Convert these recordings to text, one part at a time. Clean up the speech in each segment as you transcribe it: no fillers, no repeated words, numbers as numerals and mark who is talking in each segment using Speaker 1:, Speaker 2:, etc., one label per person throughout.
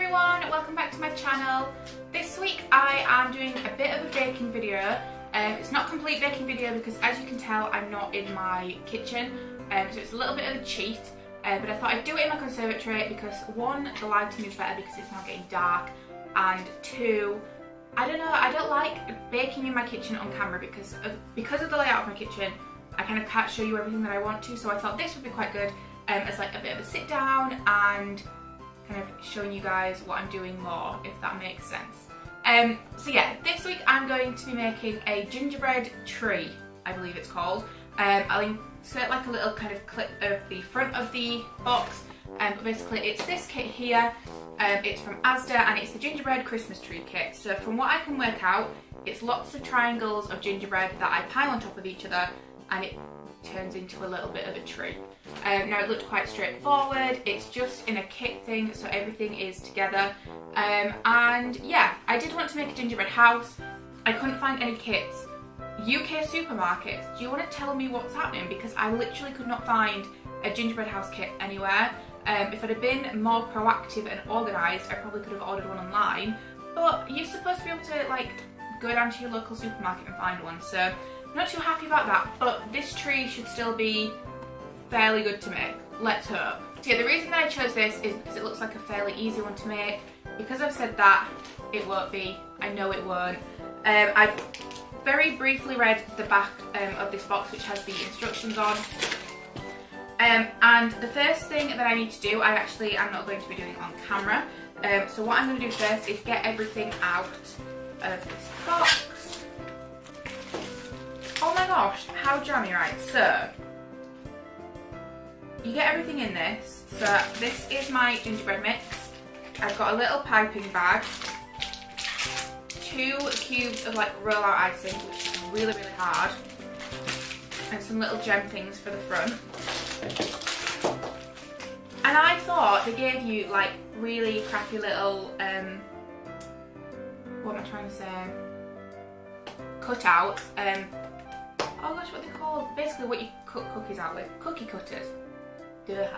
Speaker 1: everyone, welcome back to my channel. This week I am doing a bit of a baking video. It's not a complete baking video because as you can tell I'm not in my kitchen, so it's a little bit of a cheat, but I thought I'd do it in my conservatory because one, the lighting is better because it's now getting dark, and two, I don't know, I don't like baking in my kitchen on camera because of the layout of my kitchen. I kind of can't show you everything that I want to, so I thought this would be quite good as like a bit of a sit down and kind of showing you guys what I'm doing more, if that makes sense. So yeah, this week I'm going to be making a gingerbread tree, I believe it's called. I'll insert like a little kind of clip of the front of the box, but basically it's this kit here. It's from Asda and it's the gingerbread Christmas tree kit. So from what I can work out, it's lots of triangles of gingerbread that I pile on top of each other and it turns into a little bit of a tree. Now it looked quite straightforward, it's just in a kit thing so everything is together, and yeah, I did want to make a gingerbread house. I couldn't find any kits. UK supermarkets, do you want to tell me what's happening? Because I literally could not find a gingerbread house kit anywhere. If I'd have been more proactive and organised I probably could have ordered one online, but you're supposed to be able to like go down to your local supermarket and find one, so I'm not too happy about that, but this tree should still be fairly good to make, let's hope. So yeah, the reason that I chose this is because it looks like a fairly easy one to make. Because I've said that, it won't be, I know it won't. I've very briefly read the back of this box which has the instructions on. And the first thing that I need to do, I'm not going to be doing on camera. So what I'm going to do first is get everything out of this box. Oh my gosh, how jammy, right? So, you get everything in this. So this is my gingerbread mix. I've got a little piping bag, 2 cubes of like roll out icing, which is really, really hard, and some little gem things for the front. And I thought they gave you like really crappy little, what am I trying to say? Cutouts. Oh gosh, what are they called? Basically what you cut cookies out with. Cookie cutters. Duh,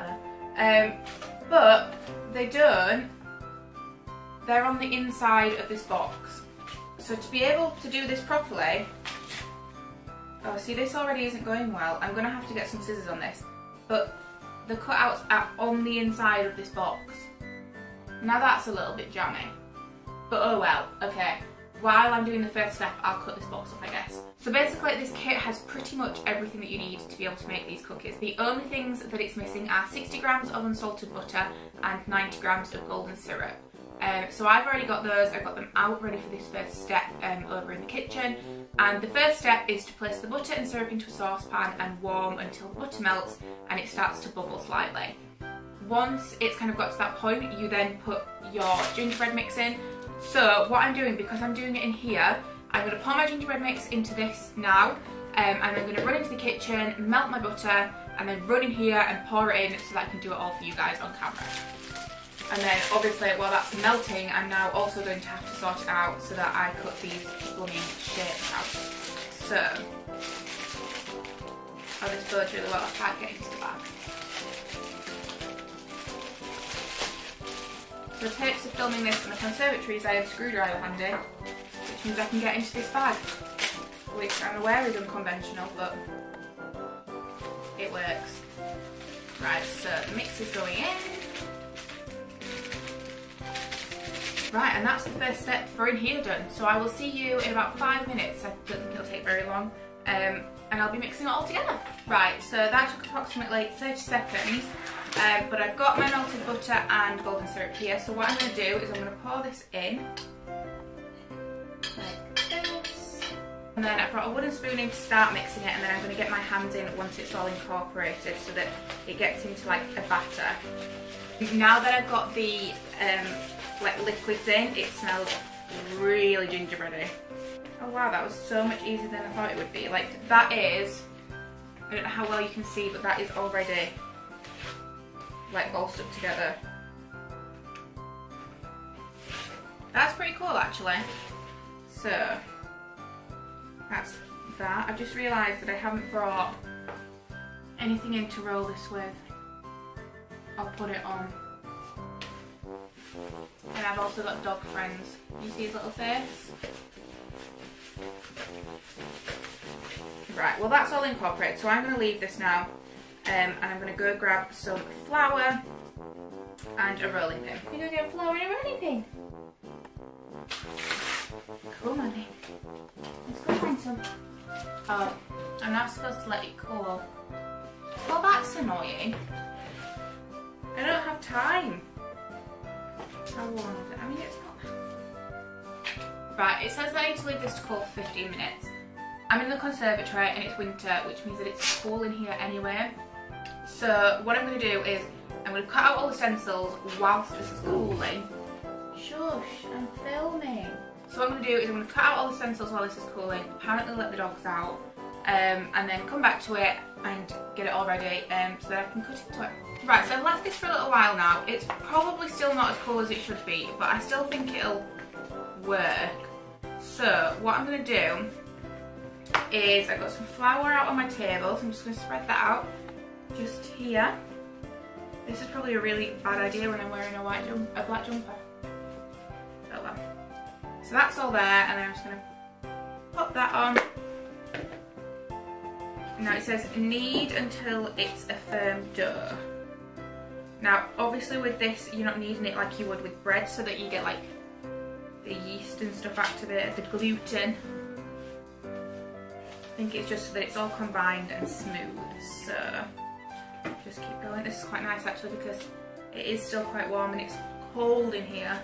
Speaker 1: Hannah. But they don't. They're on the inside of this box. So to be able to do this properly... Oh, see, this already isn't going well. I'm going to have to get some scissors on this. But the cutouts are on the inside of this box. Now that's a little bit jammy. But oh well, okay. While I'm doing the first step, I'll cut this box up, I guess. So basically this kit has pretty much everything that you need to be able to make these cookies. The only things that it's missing are 60 grams of unsalted butter and 90 grams of golden syrup. So I've already got those, I've got them out ready for this first step over in the kitchen. And the first step is to place the butter and syrup into a saucepan and warm until the butter melts and it starts to bubble slightly. Once it's kind of got to that point, you then put your gingerbread mix in. So what I'm doing, because I'm doing it in here, I'm going to pour my gingerbread mix into this now, and I'm going to run into the kitchen, melt my butter, and then run in here and pour it in so that I can do it all for you guys on camera. And then obviously while that's melting, I'm now also going to have to sort it out so that I cut these blooming shapes out. So, oh, this bodes really well, I can't get into the bag. For the purpose of filming this in the conservatories, I have a screwdriver handy, which means I can get into this bag, which I'm aware is unconventional, but it works. Right, so the mix is going in. Right, and that's the first step for in here done. So I will see you in about 5 minutes. I don't think it'll take very long. And I'll be mixing it all together. Right, so that took approximately 30 seconds. But I've got my melted butter and golden syrup here. So what I'm going to do is I'm going to pour this in. Like this. And then I've brought a wooden spoon in to start mixing it. And then I'm going to get my hands in once it's all incorporated so that it gets into like a batter. Now that I've got the like liquids in, it smells really gingerbready. Oh wow, that was so much easier than I thought it would be. Like that is, I don't know how well you can see, but that is already like all stuck together. That's pretty cool actually. So that's that. I've just realised that I haven't brought anything in to roll this with. I'll put it on. And I've also got dog friends. You see his little face? Right, well that's all incorporated, so I'm going to leave this now, and I'm going to go grab some flour and a rolling pin. You're going to get flour and a rolling pin? Come on then. Let's go find some. Oh, I'm not supposed to let it cool. Well, that's annoying. I don't have time. How long is it? I mean, it's not... Right, it says that I need to leave this to cool for 15 minutes. I'm in the conservatory and it's winter, which means that it's cool in here anyway. So what I'm going to do is I'm going to cut out all the stencils whilst this is cooling. Shush, I'm filming. So what I'm going to do is I'm going to cut out all the stencils while this is cooling, apparently let the dogs out, and then come back to it and get it all ready so that I can cut into it. Right, so I've left this for a little while now. It's probably still not as cool as it should be, but I still think it'll work. So what I'm going to do is I've got some flour out on my table, so I'm just going to spread that out just here. This is probably a really bad idea when I'm wearing a black jumper. Oh well. So that's all there, and then I'm just going to pop that on. Now it says knead until it's a firm dough. Now obviously with this you're not kneading it like you would with bread, so that you get like the yeast and stuff activated, the gluten. I think it's just so that it's all combined and smooth, so just keep going. This is quite nice actually because it is still quite warm and it's cold in here.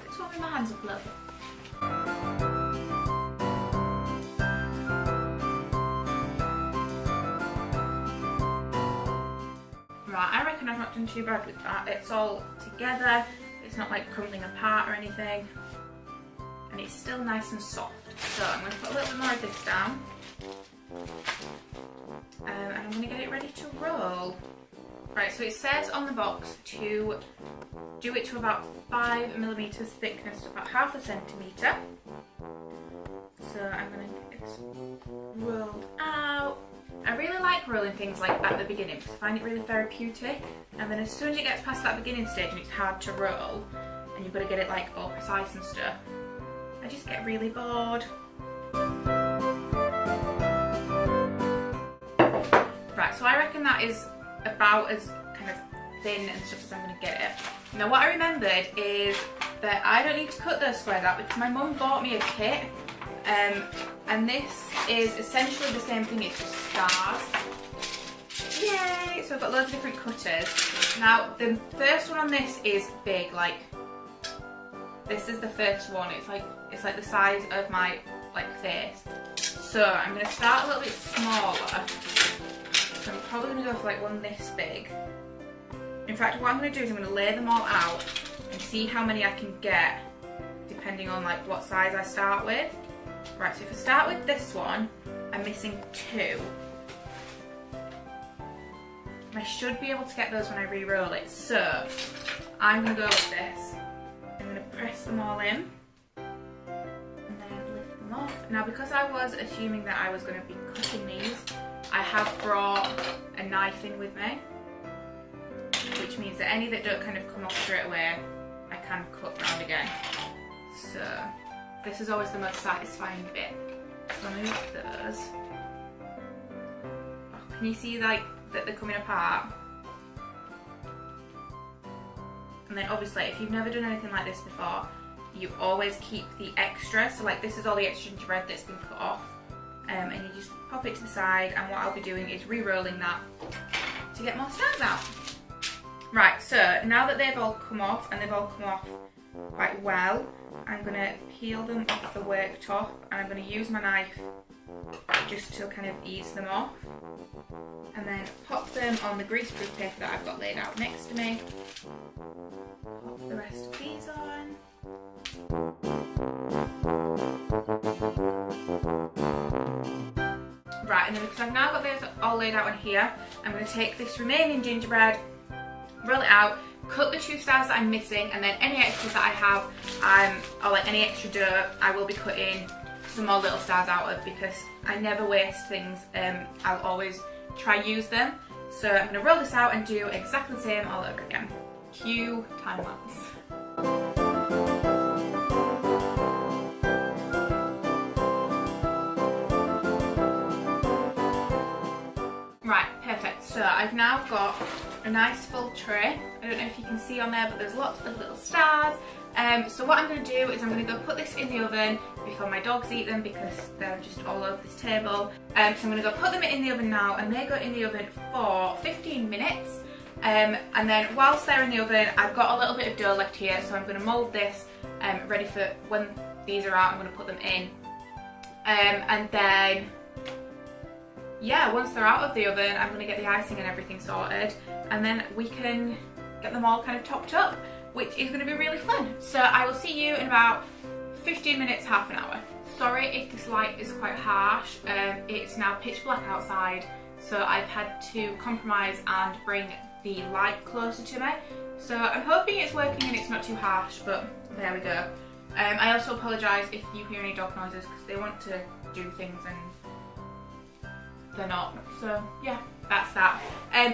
Speaker 1: It's warming my hands up a little bit. Right, I reckon I've not done too bad with that. It's all together, it's not like crumbling apart or anything, and it's still nice and soft. So I'm going to put a little bit more of this down, and I'm going to get it ready to roll. Right, so it says on the box to do it to about 5mm thickness, so about ½ centimetre. So I'm going to get this rolled out. I really like rolling things like at the beginning because I find it really therapeutic, and then as soon as it gets past that beginning stage and it's hard to roll and you've got to get it like all precise and stuff, I just get really bored. Right, so I reckon that is about as kind of thin and stuff as I'm going to get it. Now what I remembered is that I don't need to cut those squares out because my mum bought me a kit, and this is essentially the same thing, it's just stars. Yay! So I've got loads of different cutters. Now the first one on this is big, like this is the first one. It's like the size of my face. So I'm going to start a little bit smaller. So I'm probably going to go for like one this big. In fact, what I'm going to do is I'm going to lay them all out and see how many I can get depending on like what size I start with. Right, so if I start with this one, I'm missing 2. I should be able to get those when I re-roll it. So I'm going to go with this. I'm going to press them all in and then lift them off. Now because I was assuming that I was going to be cutting these, I have brought a knife in with me, which means that any that don't kind of come off straight away, I can cut round again. So this is always the most satisfying bit. So I'll move those. Oh, can you see like that they're coming apart? And then obviously if you've never done anything like this before, you always keep the extra. So like this is all the extra gingerbread that's been cut off. And you just pop it to the side, and what I'll be doing is re-rolling that to get more stars out. Right, so now that they've all come off, and they've all come off quite well, I'm going to peel them off the worktop, and I'm going to use my knife just to kind of ease them off, and then pop them on the greaseproof paper that I've got laid out next to me. Pop the rest of these on. Right, and then because I've now got those all laid out on here, I'm going to take this remaining gingerbread, roll it out, cut the 2 stars that I'm missing, and then any extras that I have, or like any extra dough, I will be cutting some more little stars out of, because I never waste things. I'll always try use them. So I'm going to roll this out and do exactly the same all over again. Cue time lapse. Right, perfect. So I've now got a nice full tray. I don't know if you can see on there, but there's lots of little stars. So what I'm going to do is I'm going to go put this in the oven before my dogs eat them because they're just all over this table. So I'm going to go put them in the oven now, and they go in the oven for 15 minutes. And then whilst they're in the oven, I've got a little bit of dough left here, so I'm going to mould this ready for when these are out. I'm going to put them in. And then, yeah, once they're out of the oven, I'm going to get the icing and everything sorted, and then we can get them all kind of topped up, which is going to be really fun. So I will see you in about 15 minutes, half an hour. Sorry if this light is quite harsh. It's now pitch black outside, so I've had to compromise and bring the light closer to me. So I'm hoping it's working and it's not too harsh, but there we go. I also apologise if you hear any dog noises because they want to do things and they're not. So yeah, that's that.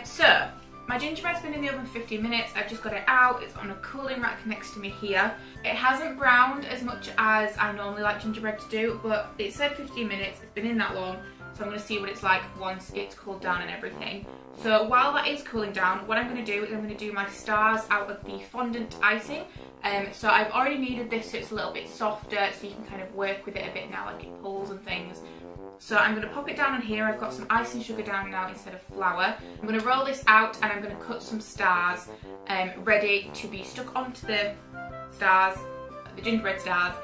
Speaker 1: So my gingerbread's been in the oven for 15 minutes. I've just got it out. It's on a cooling rack next to me here. It hasn't browned as much as I normally like gingerbread to do, but it said 15 minutes. It's been in that long, so I'm going to see what it's like once it's cooled down and everything. So while that is cooling down, what I'm going to do is I'm going to do my stars out of the fondant icing. So I've already kneaded this so it's a little bit softer, so you can kind of work with it a bit now, like it pulls and things. So I'm going to pop it down on here. I've got some icing sugar down now instead of flour. I'm going to roll this out and I'm going to cut some stars ready to be stuck onto the stars, the gingerbread stars,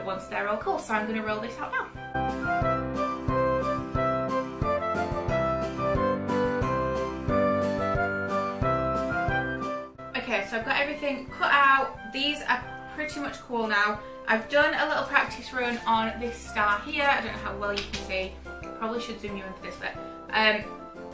Speaker 1: once they're all cool. So I'm going to roll this out now. Okay, so I've got everything cut out. These are pretty much cool now. I've done a little practice run on this star here. I don't know how well you can see. Probably should zoom you in for this bit.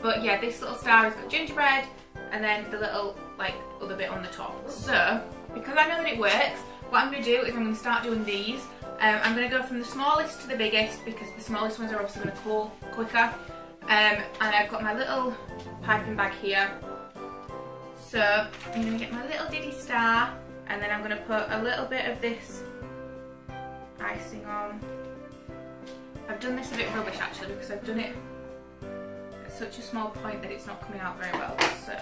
Speaker 1: But yeah, this little star has got gingerbread and then the little like other bit on the top. So because I know that it works, what I'm going to do is I'm going to start doing these. I'm going to go from the smallest to the biggest because the smallest ones are obviously going to cool quicker. And I've got my little piping bag here. So I'm going to get my little diddy star and then I'm going to put a little bit of this icing on. I've done this a bit rubbish actually because I've done it at such a small point that it's not coming out very well. So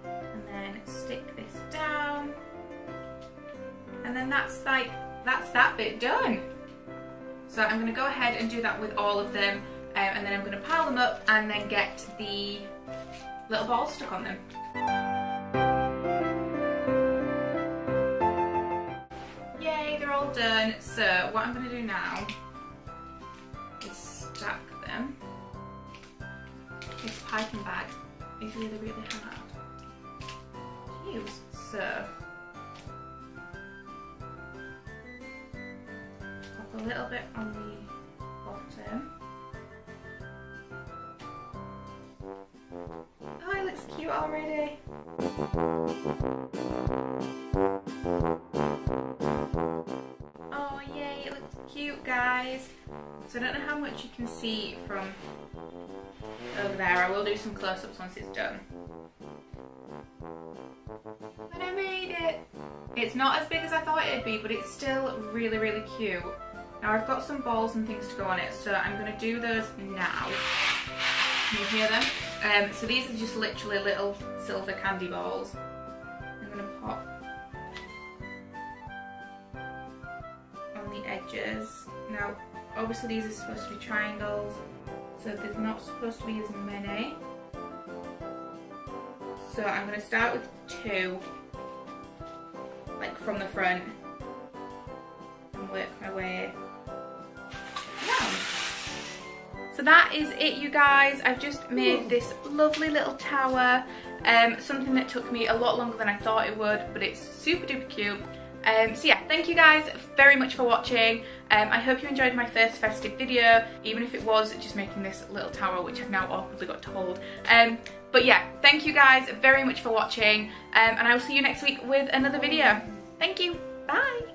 Speaker 1: and then stick this down, and then that's that bit done. So I'm going to go ahead and do that with all of them, and then I'm going to pile them up and then get the little balls stuck on them. Yay, they're all done. So what I'm going to do now is stack them. This piping bag is really, really hard to use. So pop a little bit on the bottom. Oh, it looks cute already. Oh yay, it looks cute, guys. So I don't know how much you can see from over there. I will do some close-ups once it's done. But I made it. It's not as big as I thought it'd be, but it's still really, really cute. Now I've got some balls and things to go on it, so I'm going to do those now. Can you hear them? So these are just literally little silver candy balls. I'm going to pop on the edges. Now obviously these are supposed to be triangles, so there's not supposed to be as many. So I'm going to start with 2, like from the front, and work my way down. So that is it, you guys. I've just made this lovely little tower, something that took me a lot longer than I thought it would, but it's super duper cute. So yeah, thank you guys very much for watching. I hope you enjoyed my first festive video, even if it was just making this little tower, which I've now awkwardly got to hold. But yeah, thank you guys very much for watching, and I will see you next week with another video. Thank you, bye!